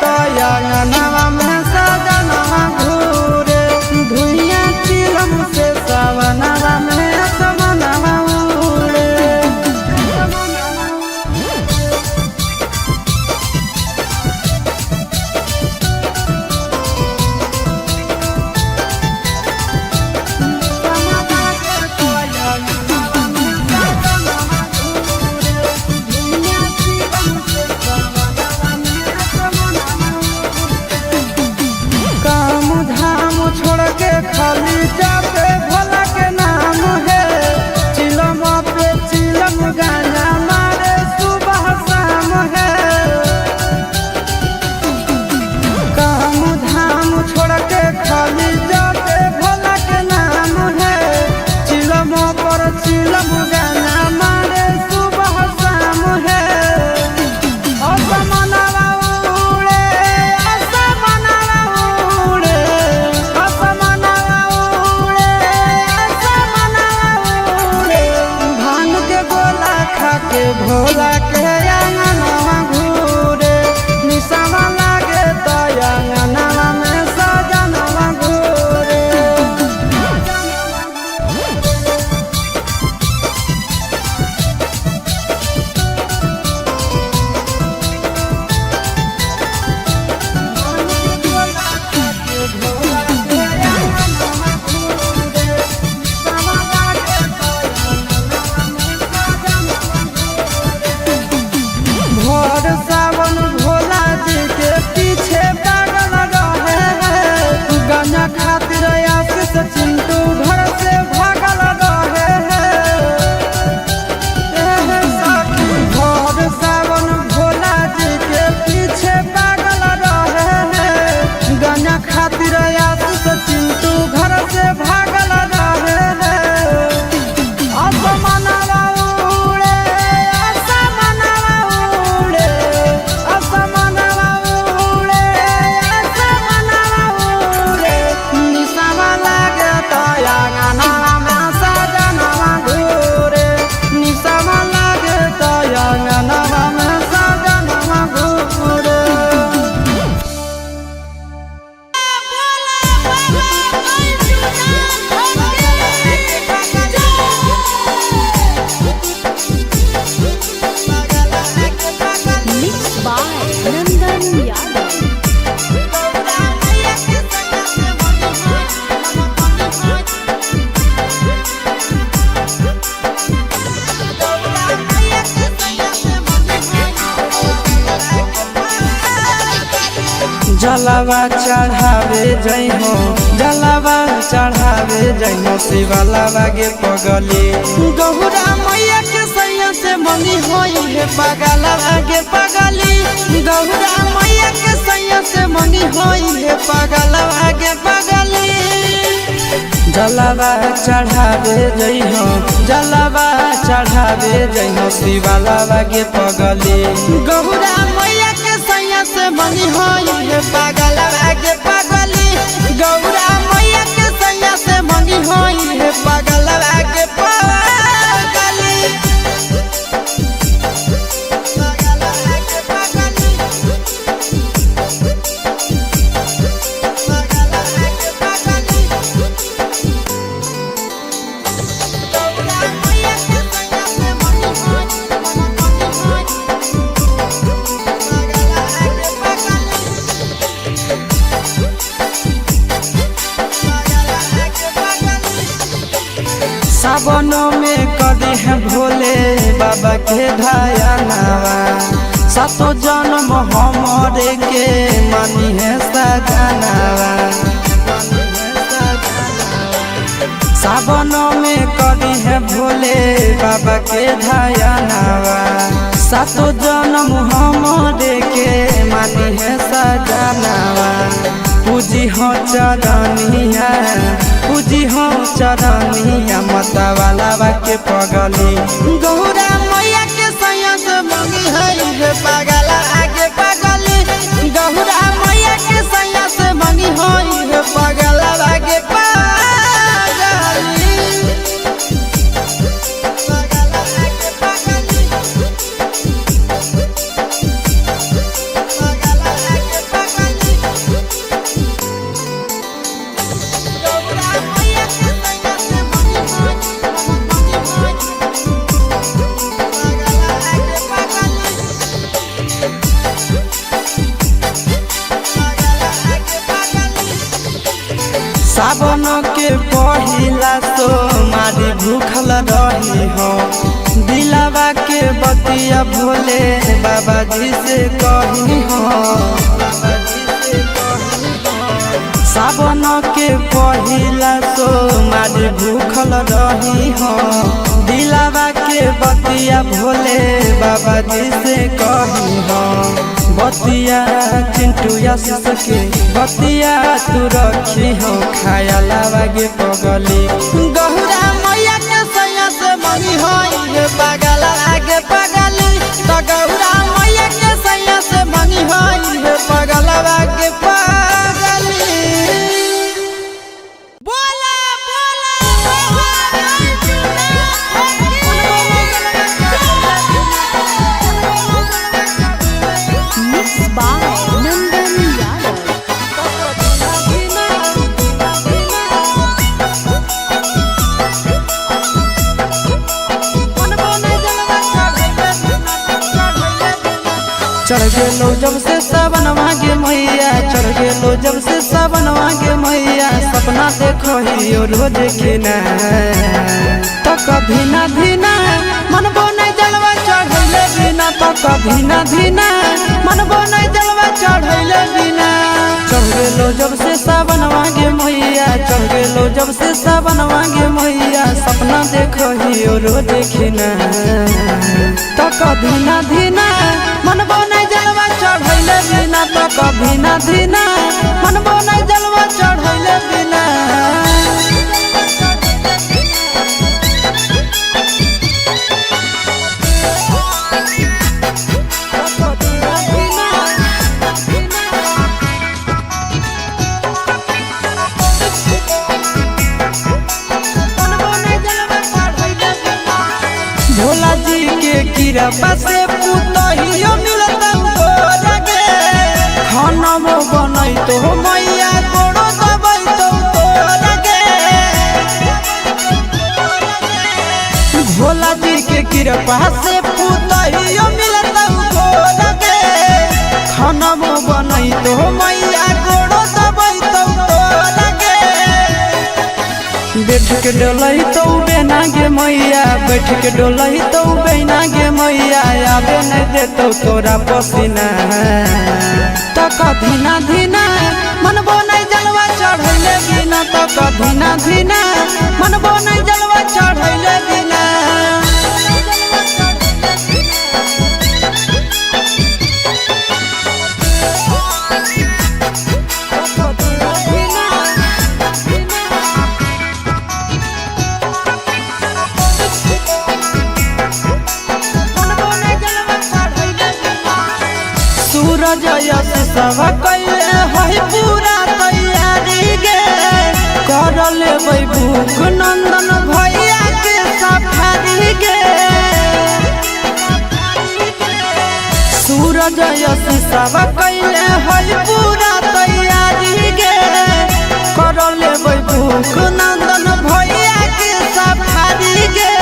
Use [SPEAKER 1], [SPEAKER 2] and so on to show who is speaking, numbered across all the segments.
[SPEAKER 1] तो अंगनवा में सजनवा घूरे धुइया चिलम से सवनवा में समनवा उड़े। छोड़ के खाली जाते भोला के नाम है चिलम पे चिलम गाना मारे सुबह शाम है। काम धाम छोड़ के खाली जाते भोला के नाम है चिलम पर चिलम गाना मारे सुबह शाम है। भोला के अंगनवा घूरे निशावा लागे तो अंगनवा में सजनवा घूरे। भोर सावन भोला जी के पीछे पागल रहे हैं गाना खातिर आशीष चिंटू घर से भागल रहे हैं। भोर सावन भोला जी के पीछे पागल रहे हैं गाना खातिर आशीष चिंटू घर से भागल रहे हैं। जलावा चढ़ावे जई हो जलावा चढ़ावे जई हो शिवलावा के पगली गौरा मैया के सैया से मनी होई है पगलवा के पगली गौरा मैया के सैया से मनी होई है पगलवा के पगली। जलावा चढ़ावे जई हो जलावा चढ़ावे जई हो शिवलावा के पगली गौरा मैया के सैया से मनी होई है पगलवा के पगली गौरा मैया के सैया से मनी होई है पगलवा के पगली। सावनों में कदी है भोले बाबा के धायनावा सातो जन्म हमरे के मानी है सजनावा। सावनों में कदी है भोले बाबा के धायनावा सातो जन्म हमरे के मानी है सजनावा। पूजी हो चरनिया पूजी हो चरनिया मतवाला के पगली गौरा मैया के सैया से मंगी है पगला आगे पगली गौरा मैया के सैया से मंगी है पगला आगे पगली। कही हो दिलावा के बतिया भोले बाबा जी से कही हो सावन के पहिला सोमवार भूखल रही हो दिलावा के बतिया भोले बाबा जी से कही हो बतिया चिंटू आशीष के बतिया तू रखी हो खाया लागे पगली गहुरा मैया के सैया से मनी हो ये पागल आगे पगली तो गहुरा मैया के सैया से मनी हो ये पागल आगे पगली चढ़ गेलो जब से सावन मांगे मैया चढ़ गेलो जब से सावन मांगे मैया सपना देखो ही रोज खिना तो कभी ना धीना मन बोने जलवा चढ़ैले बिना तो कभी ना धीना मन बोने जलवा चढ़ैले बिना चढ़ गेलो जब से सावन मांगे मैया चढ़ गेलो जब से सावन मांगे मैया सपना देखो ही रोज खिना तो कभी ना धीना मन बोने जलवा चढ़ैले बिना तो कभी ना धीना मन बोने जलवा चढ़ैले बिना भोला जी के कीड़ा पासे पुतहियो मिलता हो लगे खाना में बनई तो मैया गोड़ो दबई तो लगे भोला जी के कीड़ा पासे पुतहियो मिलता हो लगे खाना में बनई तो मैया गोड़ो दबई तो लगे बैठ के डोलही तो बेना गे मैया बैठ के डोलही तो बेना गे मैया आबे नहीं देतो तोरा पसीना तो कभी ना धीना मन बोने जलवा चढ़ैले बिना तो कभी ना धीना मन बोने जलवा चढ़ैले बिना सूरज यश सब कैले है पूरा तैयारी गे कर लेबै भूख नंदन भैया के सफारी गे सूरज यश सब कैले है पूरा तैयारी गे कर लेबै भूख नंदन भैया के सफारी गे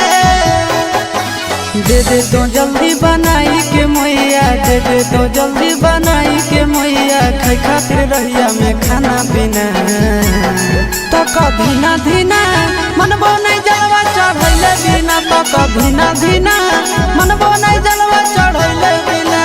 [SPEAKER 1] दे दे तो जल्दी बनाई के मैया दे दे तो जल्दी बनाई के मैया खाई खातिर रहिया में खाना पीना तो कभी ना धीना मन बोने जलवा चढ़ैले बिना तो कभी ना धीना मन बोने जलवा चढ़ैले बिना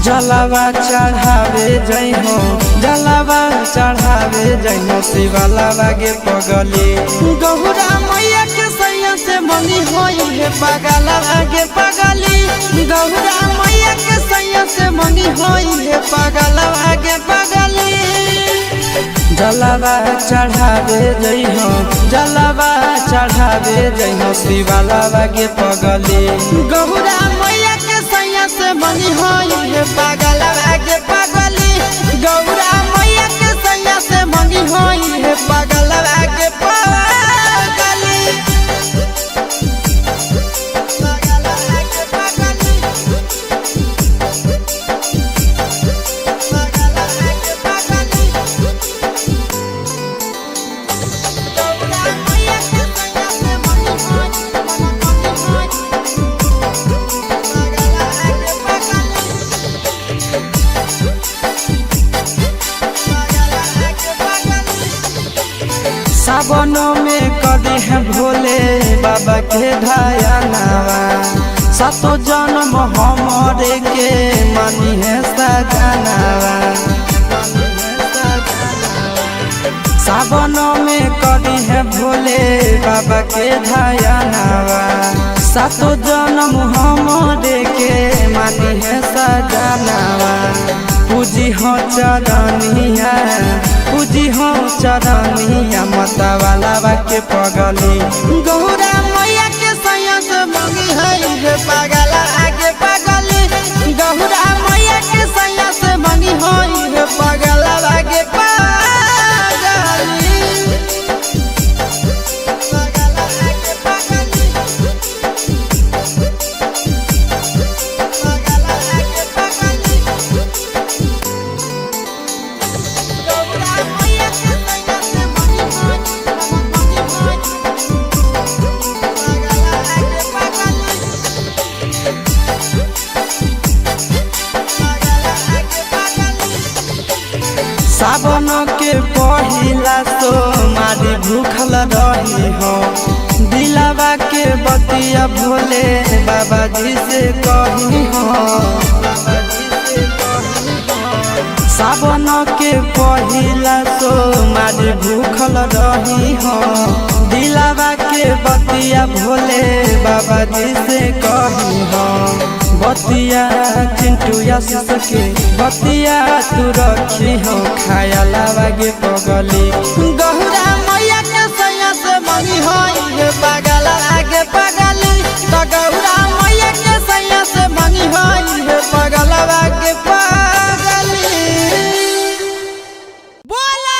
[SPEAKER 1] जलावा चढ़ावे जइहो जलावा चढ़ावे जइहो शिवालावा गे पगली गौरा मैया के सैया से मनी होई हे पगलावा गे पगली गौरा मैया के सैया से मनी होई हे पगलावा गे पगली जलावा चढ़ावे जइहो जलावा चढ़ावे जइहो शिवालावा गे पगली गौरा मैया के सैया से मनी होई हे पगलावा गे पगली गौरा मैया के सैया से मनी होई हे पगलावा गे पगली सावनों में कदी है भोले बाबा के ढायनावा सातो जन्म हमरे के मानी है सजनावा सावनों में कदी है भोले बाबा के ढायनावा सातो जन्म हमरे के मानी है सजनावा पूजी हो चरनिया पूजी हो चरनिया मतवालावा के पगली गौरा मैया के सैया से मंगी है हे पगला आगे पगली गौरा मैया के सैया से मंगी है हे पगला आगे पगली सावन के पहिला तो मारी भूखल रही हो दिलावा के बतिया भोले बाबा जी से कही हो सावन के पहिला तो मारी भूखल रही हो दिलावा के बतिया भोले बाबा जी से कही हो बतिया चिंटू आशीष के बतिया तू रखी हो खायलावा गे पगली गौरा मैया के सैया से मनी होई हे पगला आगे पगली तो गौरा मैया के सैया से मनी होई हे पगला आगे पगली बोला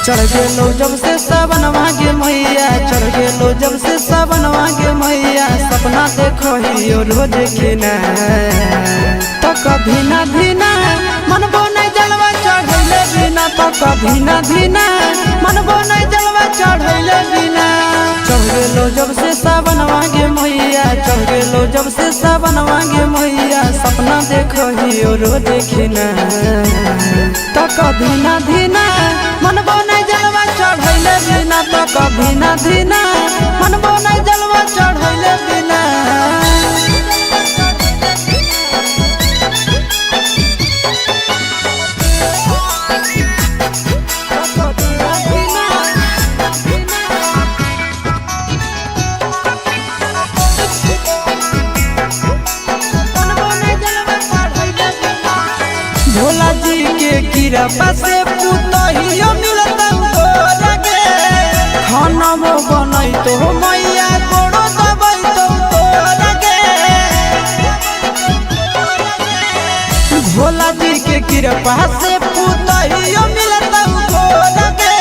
[SPEAKER 1] चढ़ गेलो जब से सावन मांगे मैया चढ़ गेलो जब से सावन मांगे मैया सपना देखो ही रोज खिना तो कभी ना धीना मनबो नहीं जलवा चढ़ैले बिना तो कभी ना धीना मनबो नहीं जलवा चढ़ैले बिना चढ़ गेलो जब से सावन मांगे मैया चढ़ गेलो जब से सावन मांगे मैया सपना देखो ही रोज खिना तो कभी ना धीना मनबो नहीं जलवा चढ़ैले बिना तो कभी ना धीना मनबो नहीं जलवा चढ़ैले बिना भोला जी के कृपा से पुतहियो मिलता हो लगे खाना बनई तो मैया गोड़ो दबई तो लगे भोला जी के कृपा से पुतहियो मिलता हो लगे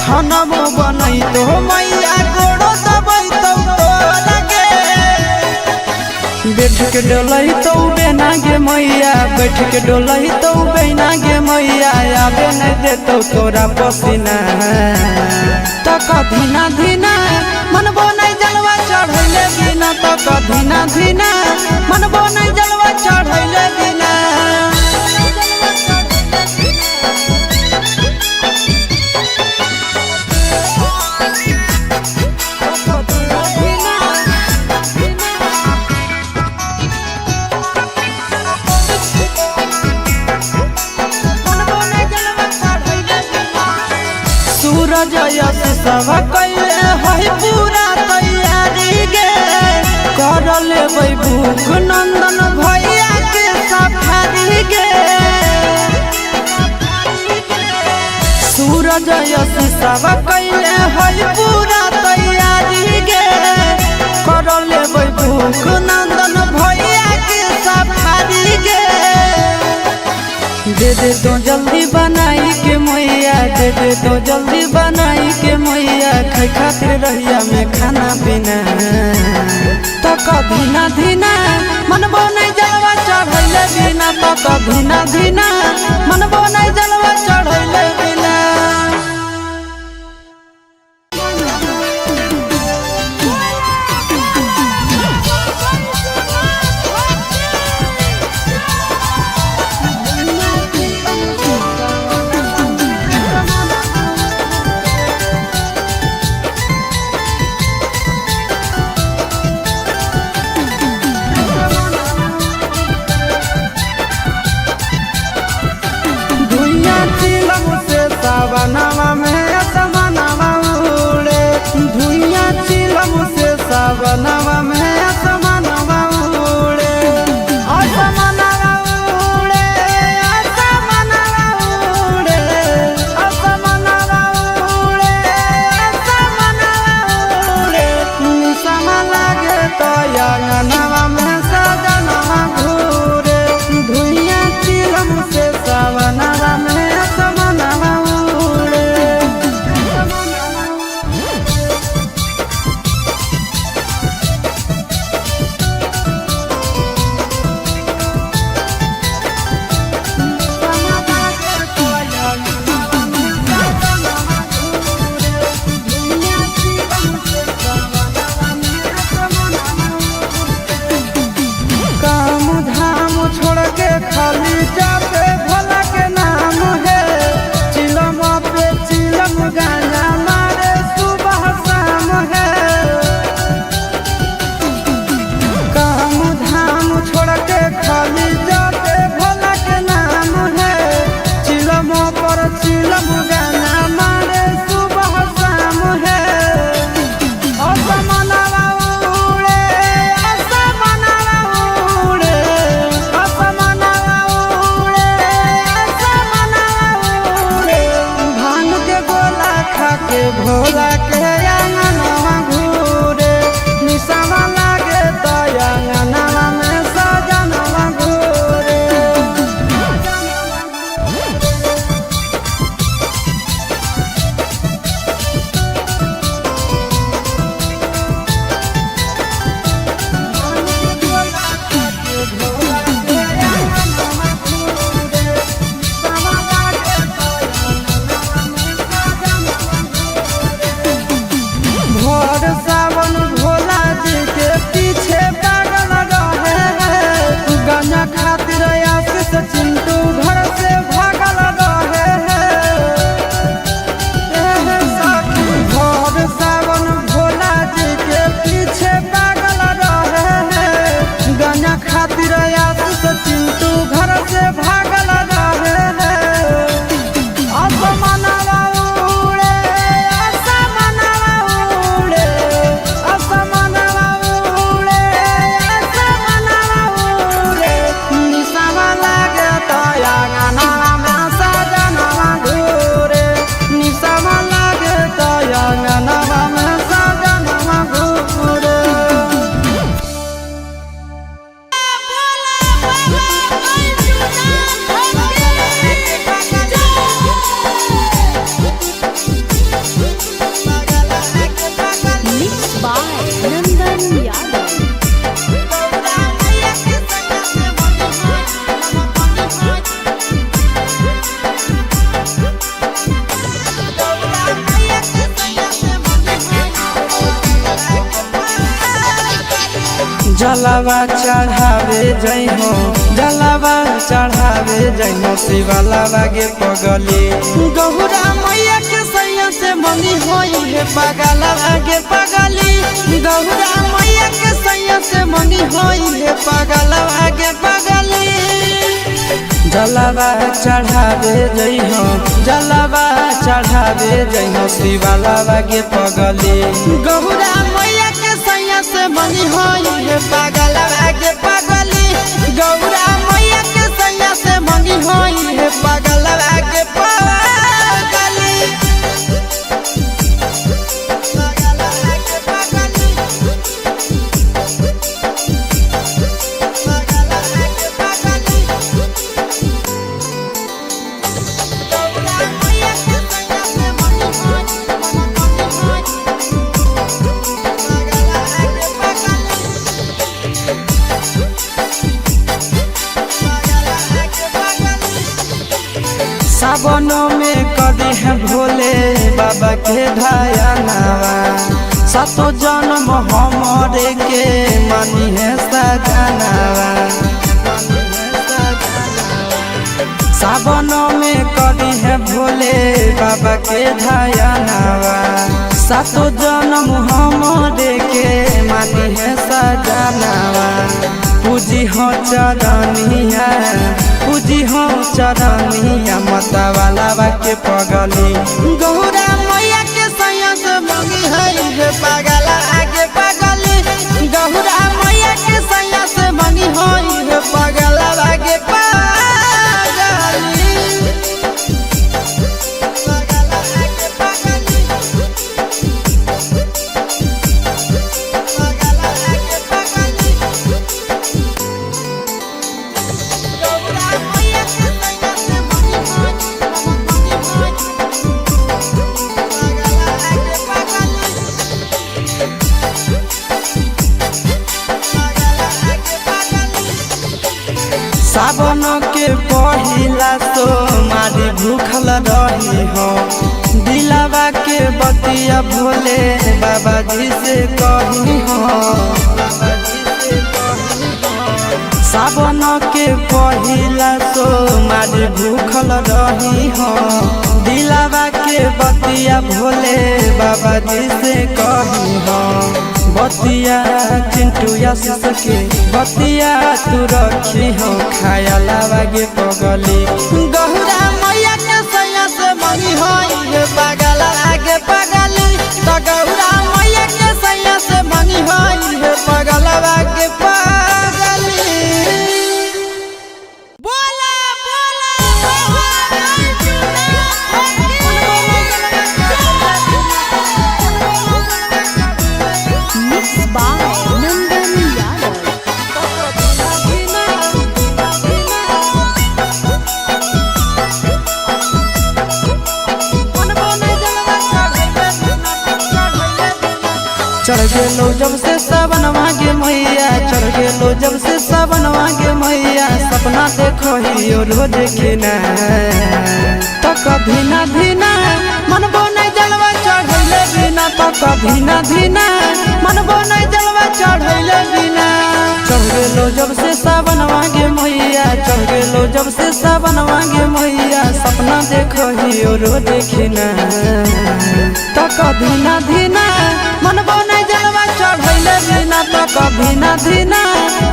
[SPEAKER 1] खाना बनई तो मैया गोड़ो दबई तो लगे बैठ के डोलही तो बेना गे मैया बैठ के डोलही तो बेना गे मैया आबे नहीं देतो तोरा पसीना तो कधीना धीना मनबो नहीं जलवा चढ़ैले बिना तो कधीना धीना मनबो नहीं जलवा चढ़ैले बिना सूरज यश सब कैले है पूरा तैयारी गे कर लेबै भूख नंदन भैया के सफारी गे सूरज यश सब कैले है पूरा तैयारी गे कर लेबै भूख नंदन भैया के सफारी गे दे दे तो जल्दी बनाई के मैया दे दे तो जल्दी बनाई के मैया खाई खातिर रहिया में खाना पीना तो कधीना धीना मनबो नहीं जलवा चढ़ैले बिना तो कधीना धीना मनबो नहीं जलवा चढ़ैले बिना सावनवा में असमनवा उड़े धुइयां चिलम से सावनवा में असमनवा उड़े असमनवा उड़े असमनवा उड़े असमनवा उड़े असमनवा उड़े निसम लागे तो अंगनवा में सजनवा घूरे धुइयां चिलम से सावनवा में खाली जाते भोला के नाम है चिलम पे चिलम गाना मारे सुबह शाम है काम धाम छोड़ के खाली जाते भोला के नाम है चिलम पर चिलम गाना मारे सुबह शाम है असमनवा उड़े असमनवा उड़े के भोला के अंगनवा घूरे निसवा लागे तो अंगनवा में सजनवा घूरे जलावा चढ़ावे जइहो जलावा चढ़ावे जइहो शिवालावा गे पगली गौरा मैया के सैया से मंगी होई है पगलावा गे पगली गौरा मैया के सैया से मंगी होई है पगलावा गे पगली जलावा चढ़ावे जइहो जलावा चढ़ावे जइहो शिवालावा गे पगली गौरा मैया के सैया से मंगी होई है पगलावा गे पगली गौरा मैया के सैया से मंगी होई है पगलावा गे पगली सावन में कदी है भोले बाबा के ढायनावा सातो जन्म हमरे के मानी है सजनावा सावन में कदी है भोले बाबा के ढायनावा सातो जन्म हमरे के मानी है सजनावा पूजी हो चरनिया पूजी हो चरनिया मतवालावा के पगली गौरा मैया के सैया से मंगी है पगला आगे पगली गौरा मैया के सैया से मंगी है पगला आगे पगली सावन के पहिला तो मारी भूखल रही हो दिलावा के बतिया भोले बाबा जी से कही हो सावन के पहिला तो मारी भूखल रही हो दिलावा के बतिया भोले बाबा जी से कही हो बतिया चिंटू आशीष के बतिया तू रखी हो खायलावा गे पगली गौरा मैया के सैया से मंगी होई पगला आगे पगली तो गौरा मैया के सैया से मंगी होई पगला आगे पगली बोला चढ़ गेलो जब से सावन मांगे मैया चढ़ गेलो जब से सावन मांगे मैया सपना देखो ही रोज खिना तो कभी ना धीना मनबो नहीं जलवा चढ़ैले बिना तो कभी ना धीना मनबो नहीं जलवा चढ़ैले बिना चढ़ गेलो जब से सावन मांगे मैया चढ़ गेलो जब से सावन मांगे मैया सपना देखो ही रोज खिना तो कभी ना धीना मनबो नहीं जलवा चढ़ैले बिना तो कभी ना धीना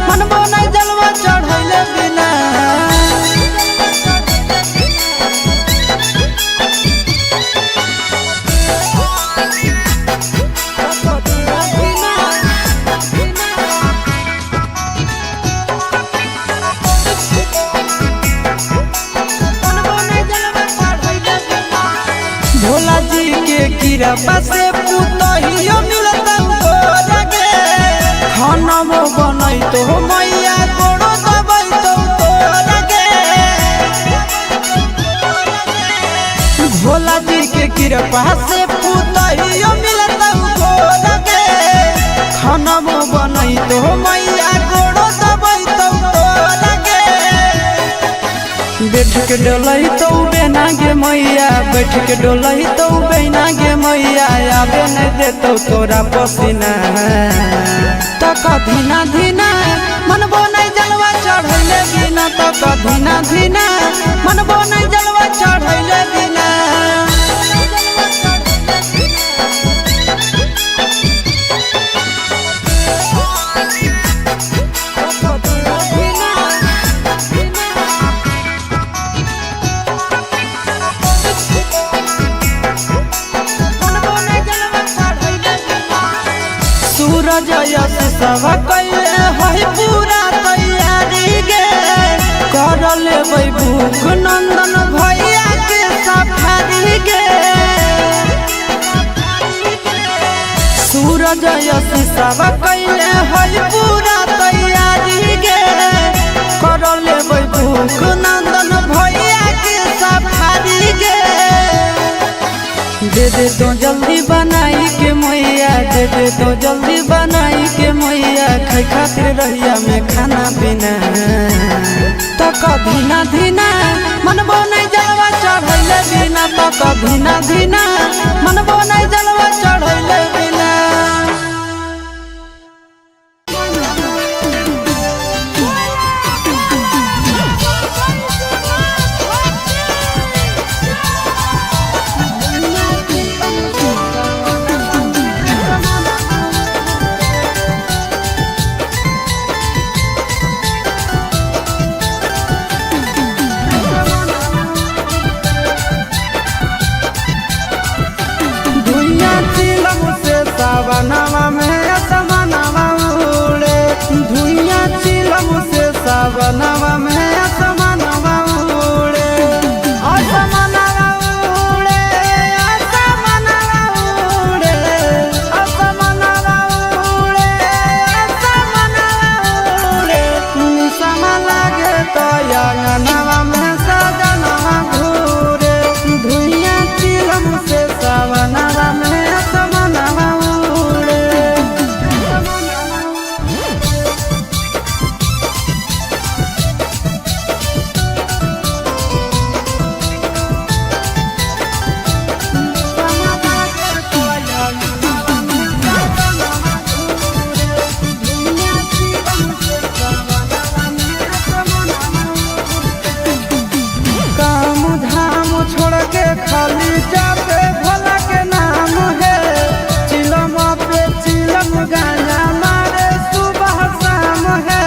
[SPEAKER 1] मनबो नहीं जलवा चढ़ैले बिना भोला जी के कृपा से पुतहियो मिलता गे खाना बनई तो मैया गोड़ो दबाई तो गे भोला जी के कृपा से पुतहियो मिलता गे खाना बनई तो मैया गोड़ो दबाई तो गे बैठ के डोलही तो बेना गे मैया, बैठ के डोलही तो बेना गे मैया, आबे नहीं देतो तोरा पसीना। तक धीना धीना मनबो नहीं जलवा चढ़ैले बिना, तक धीना धीना मनबो नहीं जलवा चढ़ैले बिना। सूरज यश सब कैले है पूरा तैयारी गे, कर लेबै भूख नंदन भैया के सफारी गे। सूरज यश सब कैले है पूरा तैयारी गे, कर लेबै भूख नंदन भैया के सफारी गे। दे दे तो जल्दी बनाई के मैया, दे दे तो जल्दी बनाई के मैया, खाई खातिर रहिया में खाना पीना। तक धीना धीना मनबो नहीं जलवा चढ़ैले बिना, तक धीना धीना मनबो नहीं जलवा चढ़ैले बिना। सावनवा में असमनवा उड़े, धुइया चिलम से सावनवा में असमनवा उड़े। असमनवा उड़े, असमनवा उड़े, असमनवा उड़े, असमनवा उड़े। निसम लागे तो अंगनवा में सजनवा घूरे, धुइया चिलम से सावनवा में असमनवा। खाली जाते भोला के नाम है, चिलम पे चिलम गाना मारे सुबह शाम है।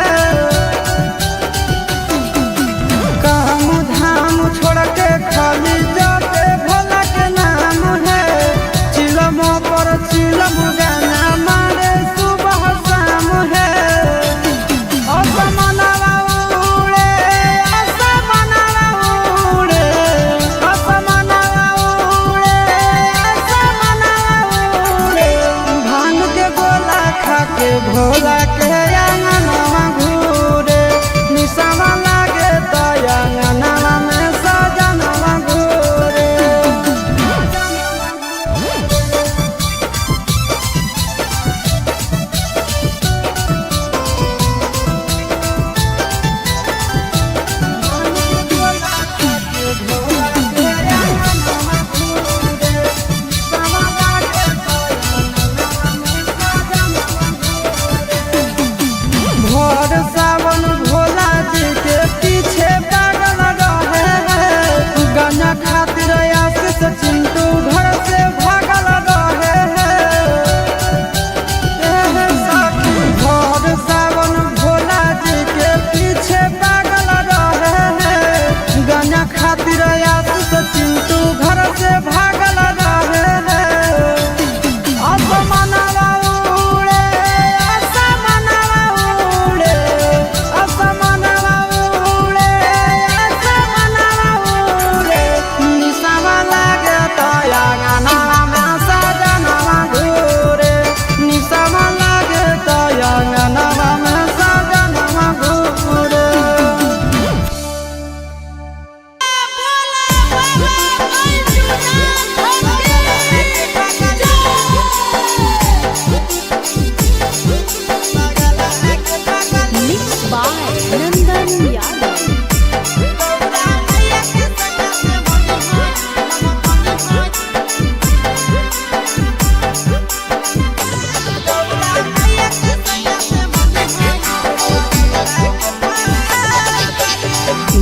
[SPEAKER 1] काम धाम छोड़ के खाली जाते भोला के नाम है, चिलम पर चिलम गाना मारे सुबह शाम है। असमनवा उड़े, असमनवा उड़े, असमनवा उड़े,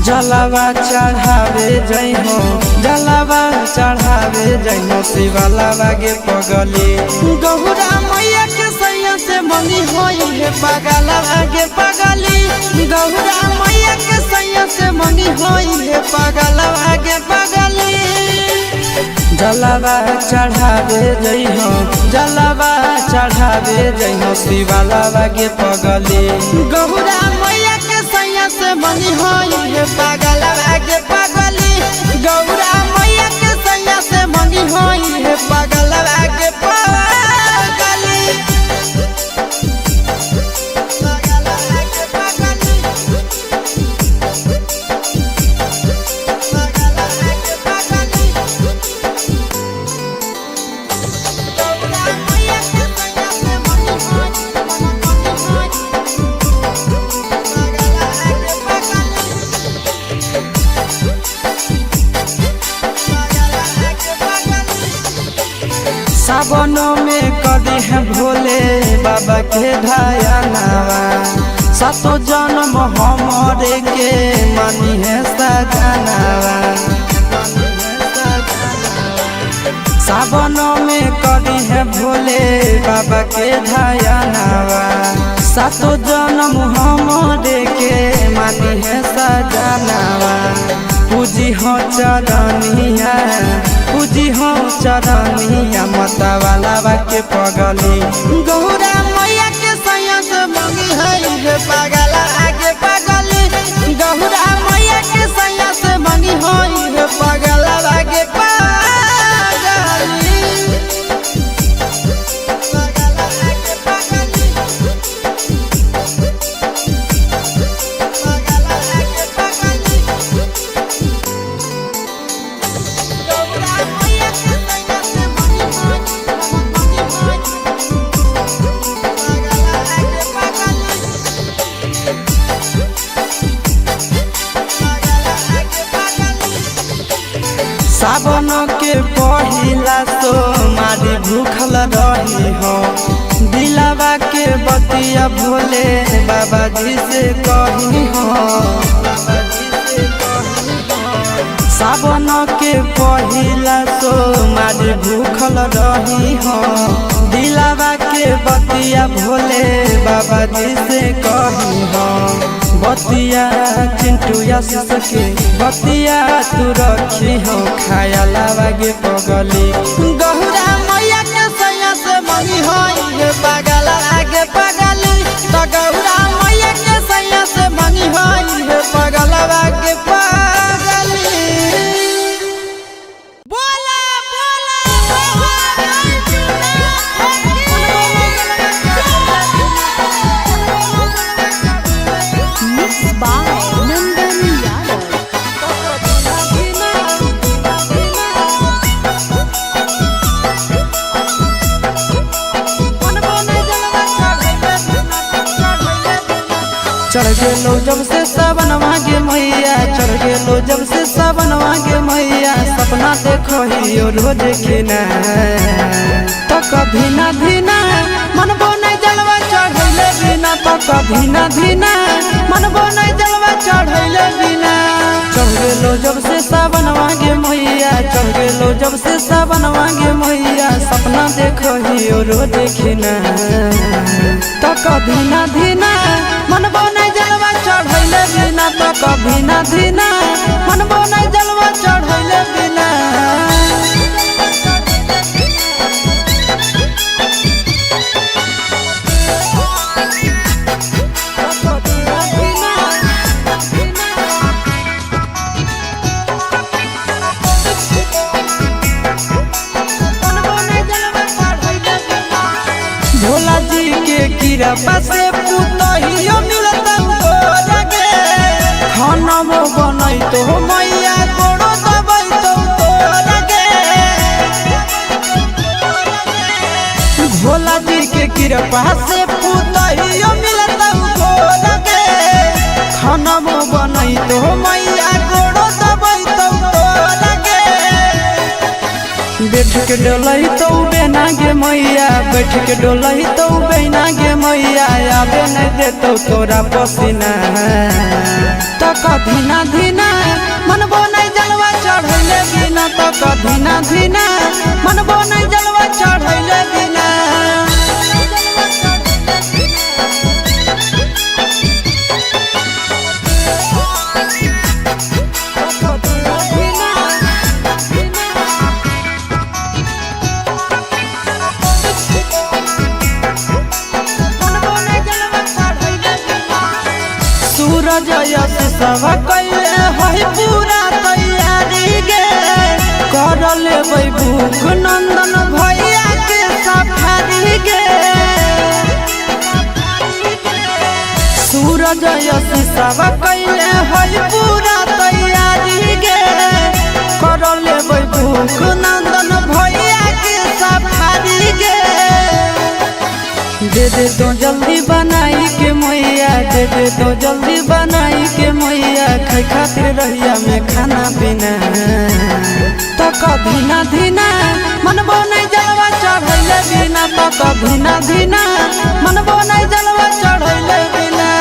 [SPEAKER 1] जलावा चढ़ावे जइहो जलावा चढ़ावे जइहो शिवालावा गे पगली गौरा मैया के सैया से मंगी होई हे पगलावा गे पगली गौरा मैया के सैया से मंगी होई हे पगलावा गे पगली जलावा चढ़ावे जइहो जलावा चढ़ावे जइहो शिवालावा गे पगली गौरा मैया के सैया से मंगी होई हे पगलावा गे पगली गौरा मैया के सैया से मंगी होई हे पगलावा गे पगली सावनों में कदी है भोले बाबा के ढायानावा सातो जन्म हमरे के मानी है सजनावा सावनों में कदी है भोले बाबा के ढायानावा सातो जन्म हमरे के मानी है सजनावा पूजी हो चरनिया पूजी हो चरनिया मतवालावा के पगली गौरा मैया के सैया से मंगी है हे पगला आगे पगली गौरा मैया के सैया से मंगी है हे पगला आगे पगली सावन के पहिला तो मारी भूखल रही हो दिलावा के बतिया भोले बाबा जी से कही हो सावन के पहिला तो मारी भूखल रही हो दिलावा के बतिया भोले बाबा जी से कही हो बतिया चिंटू सके बतिया तू रखी हो खाया लावा गे पगली गौरा मैया के सैया से मंगी होई हे पगला आगे पगली तो गौरा मैया के सैया से मंगी होई हे पगला आगे पगली बोला चढ़ गेलो जब से सावन मांगे मैया चढ़ गेलो जब से सावन मांगे मैया सपना देखो ही रोज खिना तो कभी ना धीना मनबो नहीं जलवा चढ़ैले बिना तो कभी ना धीना मनबो नहीं जलवा चढ़ैले बिना चढ़ गेलो जब से सावन मांगे मैया चढ़ गेलो जब से सावन मांगे मैया सपना देखो ही रोज खिना तो कभी ना धीना मनबो चढ़ैले बिना तो कभी ना धीना मनबो नहीं जलवा चढ़ैले बिना भोला जी के कृपा से पुतहियो मिलता खानमो बनई तो मैया गोड़ो दबई तो लगे भोला जी के कृपा से पुतहियो मिलता लगे खानमो बनई तो मैया गोड़ो दबई तो लगे बैठ के डोलही तो बेना गे मैया बैठ के डोलही तो बेना गे मैया आबे नहीं देतो तोरा पसीना तक धीना धीना मनबो नहीं जलवा चढ़ैले बिना तक धीना धीना मनबो नहीं जलवा चढ़ैले बिना सूरज यश सब कैले है पूरा तैयारी गे कर लेबै भूख नंदन भैया के सफारी गे सूरज यश सब कैले है पूरा तैयारी गे कर लेबै भूख नंदन भैया के सफारी गे दे दे तो जल्दी बनाई के मैया दे दे तो जल्दी बनाई के मैया खाई खातिर रहिया में खाना पीना तक धीना धीना मनबो नहीं जलवा चढ़ैले बिना तक धीना धीना मनबो नहीं जलवा चढ़ैले बिना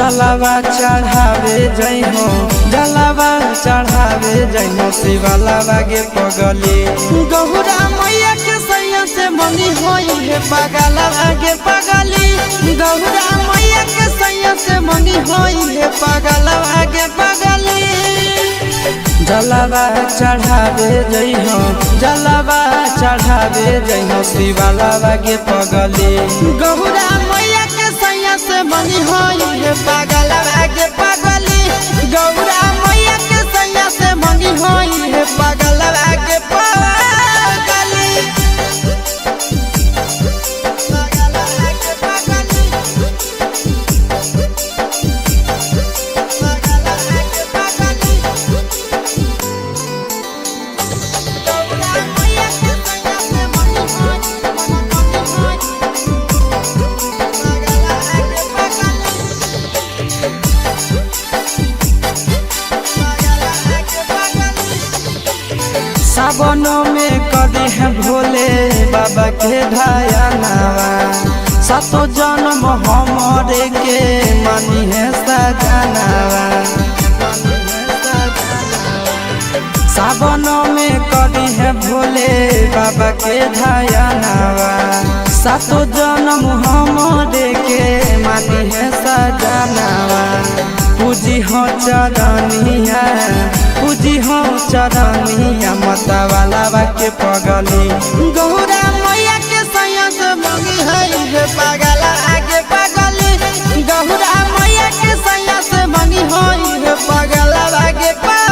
[SPEAKER 1] जलावा चढ़ावे जइहो जलावा चढ़ावे जइहो शिवलावा गे पगली गौरा मैया के सैया से मंगी होई है पगलवा गे पगली गौरा मैया के सैया से मंगी होई है पगलवा गे पगली जलावा चढ़ावे जइहो जलावा चढ़ावे जइहो शिवलावा गे पगली गौरा मैया के सैया से मंगी होई है पगलवा गे पगली गौरा मैया के सैया से मंगी होई है पगलवा गे पगली सावनों में कदी है भोले बाबा के ढायनावा सातो जन्म हमरे के मानी है सजनावा सावनों में कदी है भोले बाबा के ढायनावा सातो जन्म हमरे के मानी है सजनावा पूजी हो चरनिया पूजी हो चरनिया मतवाला के पगली गौरा मैया के सैया से मंगी है पगला आगे पगली गौरा मैया के सैया से मंगी है पगला आगे पगली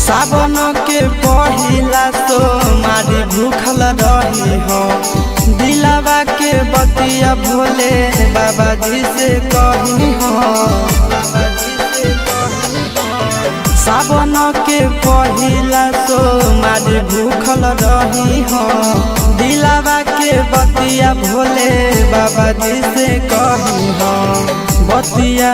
[SPEAKER 1] सावन के पहिला तो मारी भूखल रही हो दिलावा के बतिया भोले बाबा जी से कही हो सावन के पहिला तो मारी भूखल रही हो दिलावा के बतिया भोले बाबा जी से कही हो बतिया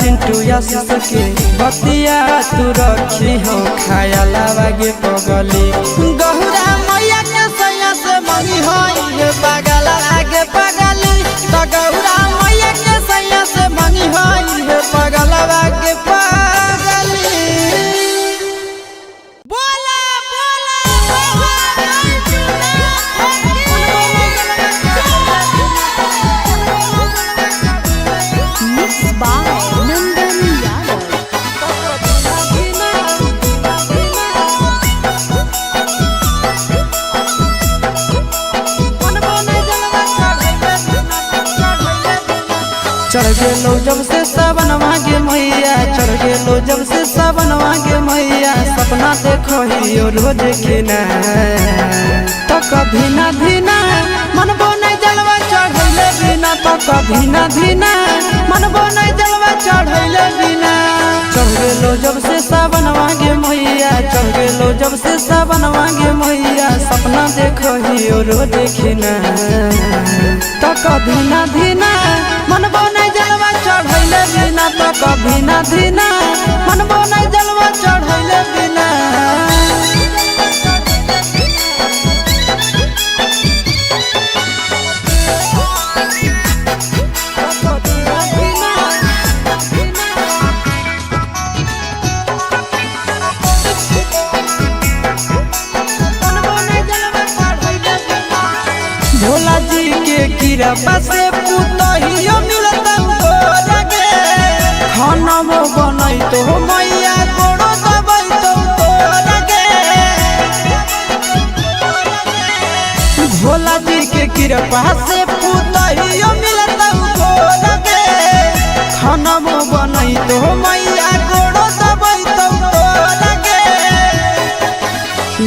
[SPEAKER 1] चिंटू आशीष के बतिया तू रखी हो खायलावा गे पगली गौरा मैया के सैया से मंगी होई है पगला आगे पगली तो गौरा मैया के सैया से मंगी होई है पगला आगे पगली बोला चढ़ गेलो जब से सावन मांगे मैया चढ़ गेलो जब से सावन मांगे मैया सपना देखो ही रोज खिना तो कभी ना धीना मनबो नहीं जलवा चढ़ैले बिना तो कभी ना धीना मनबो नहीं जलवा चढ़ैले बिना चढ़ गेलो जब से सावन मांगे मैया चढ़ गेलो जब से सावन मांगे मैया सपना देखो ही रोज खिना तो कभी ना धीना मनबो नहीं जलवा चढ़ैले बिना तो कभी ना धीना मनबो नहीं जलवा चढ़ैले बिना भोला जी के कृपा से पुतहियो मिलता लगे खाना बनई तो मैया गोड़ो दबई तो लगे भोला जी के कृपा से पुतहियो मिलता लगे खाना बनई तो मैया गोड़ो दबई तो लगे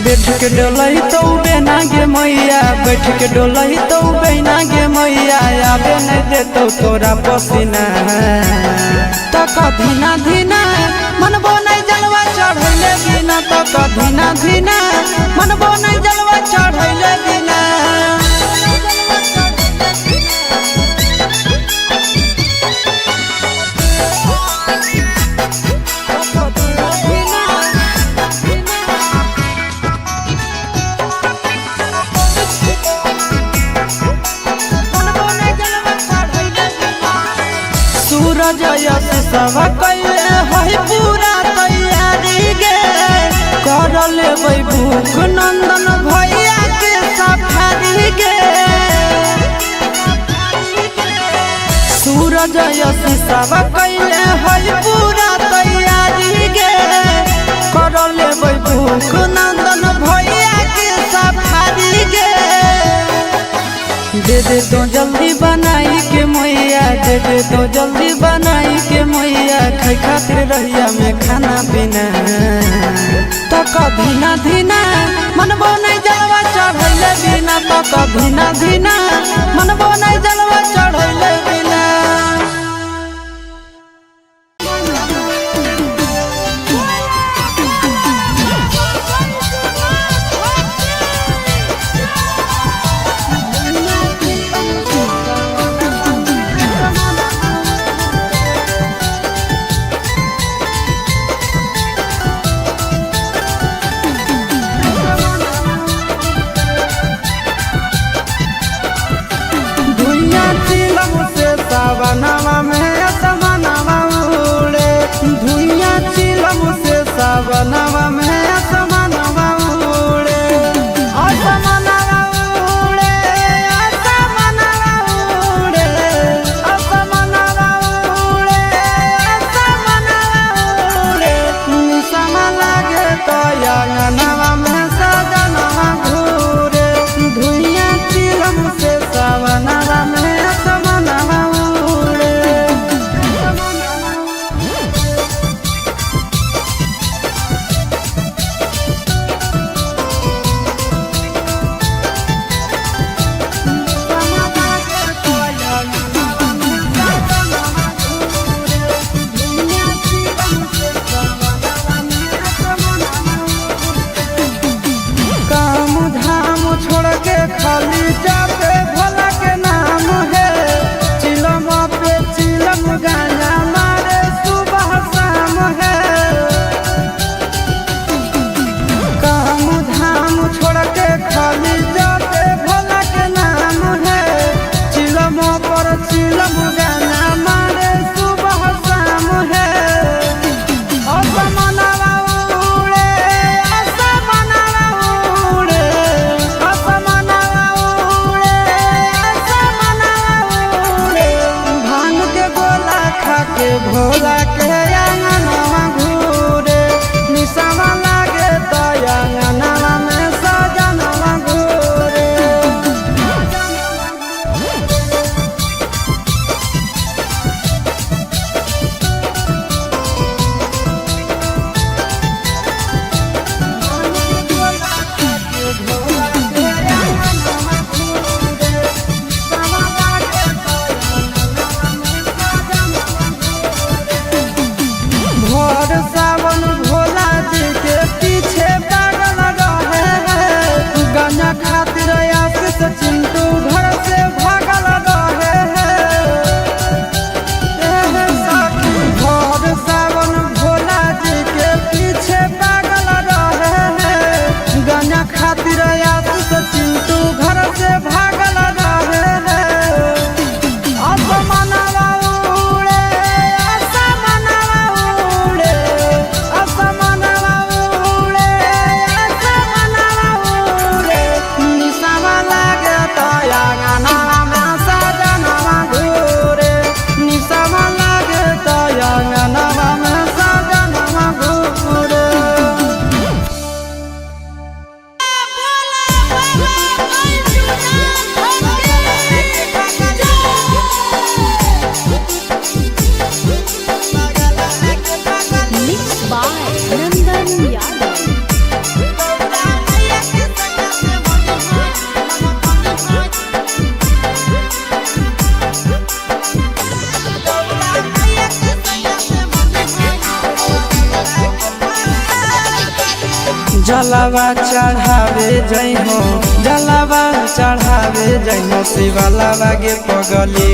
[SPEAKER 1] बैठ के डलई तो बेना गे मैया बैठ के डोलही तो बेना गे मैया आबे नहीं देतो तोरा पसीना तो कधीना धीना मनबो नहीं जलवा चढ़ैले बिना तो कधीना धीना मनबो नहीं जलवा चढ़ैले बिना सूरज यश सब कैले है पूरा तैयारी गे कर लेबै भूख नंदन भैया के सफारी गे सूरज यश सब कैले है पूरा तैयारी गे कर लेबै भूख नंदन भैया के सफारी गे दे दे तो जल्दी बनाई के मैया दे दे तो जल्दी बनाई के मैया खाई खातिर रहिया में खाना पीना तो कधीना धीना मनबो नहीं जलवा चढ़ैले बिना तो कधीना धीना मनबो नहीं जलवा चढ़ैले बिना सावनवा में असमनवा उड़े धुइया चिलम से सावनवा में असमनवा उड़े असमनवा उड़े असमनवा उड़े असमनवा उड़े असमनवा उड़े निसम लागे तो अंगनवा में सजनवा घूरे धुइया चिलम से सावनवा में असमनवा खाली जाते भोला के नाम है चिलम पे चिलम गाना मारे सुबह शाम है काम धाम छोड़ के खाली जाते भोला के नाम है चिलम पर चिलम गाना मारे सुबह शाम है असमनवा उड़े असमनवा उड़े के भोला के अंगनवा घूरे निसवा लागे तो अंगनवा में सजनवा घूरे सावन भोला जी के पीछे पागल रहे हैं गाना खातिर आशीष चिंटू घर से भागल रहे हैं भोर सावन भोला जी के पीछे पागल रहे हैं गाना खातिर आशीष चिंटू घर से भागल रहे हैं असमनवा उड़े असमनवा उड़े असमनवा उड़े असमनवा उड़े निसवा लागे तो अंगनवा में सजनवा घूरे निसवा लागे तो अंगनवा में सजनवा घूरे
[SPEAKER 2] by Nandan Yadav.
[SPEAKER 1] जलावा चढ़ावे जइहो जलावा चढ़ावे जइहो शिवालावा गे पगली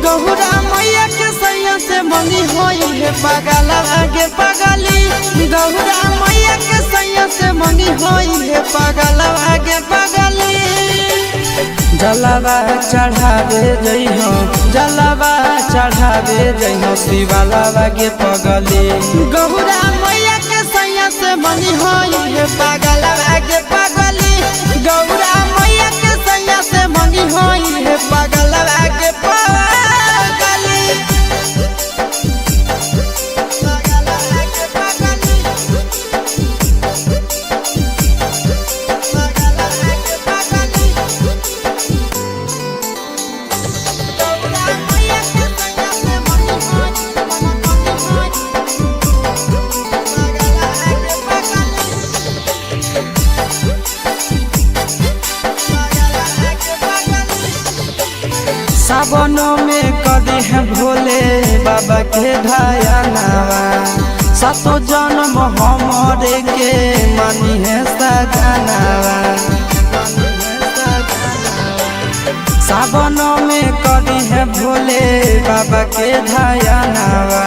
[SPEAKER 1] गौरा मैया के सैया से मंगी होई है पगलावा गे पगली गौरा मैया के सैया से मंगी होई है पगलावा गे पगली जलावा चढ़ावे जइहो जलावा चढ़ावे जइहो शिवालावा गे पगली गौरा मैया के सैया से मंगी होई है पगलावा गे पगली गौरा मैया के सैया से मंगी होई है पगलावा गे पगली सावनों में कदी है भोले बाबा के ढायानावा सातो जन्म हमारे के मानी है सजनावा सावनों में कदी है भोले बाबा के ढायानावा